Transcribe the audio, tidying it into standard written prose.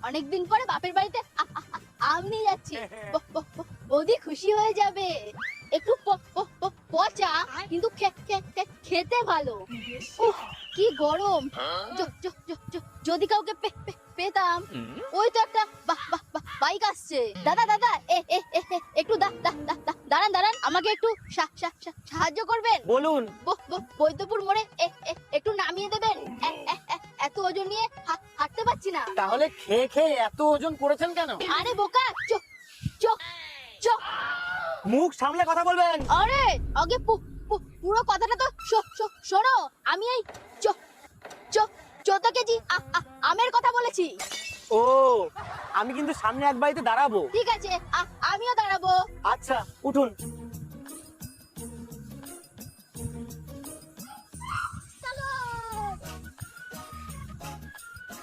অনেকদিন পরে বাপের বাড়িতে আম নিয়ে যাচ্ছি। বৌদি খুশি হয়ে যাবে। একটু পচা কিন্তু খেতে ভালো। উফ, কি গরম। যদি কাউকে পেতাম। ওই তো একটা বাইক আসছে। দাদা দাদা একটু দাঁড়ান দাঁড়ান, আমাকে একটু সাহায্য করবেন? বলুন। বৈদ্যপুর মোড়ে একটু নামিয়ে দেবেন। এত ওজন নিয়ে হাঁটতে পারছি না। তাহলে খেয়ে খেয়ে এত ওজন করেছেন কেন? আরে বোকা, চোখ চোখ চোখ। মুখ সামলে কথা বলবেন। আরে আগে পুরো কথাটা তো শোনো। আমি এই 14 কেজি আমের কথা বলেছি। ও, আমি কিন্তু সামনে এক বাড়িতে দাঁড়াবো। ঠিক আছে, আমিও দাঁড়াবো। আচ্ছা, উঠুন।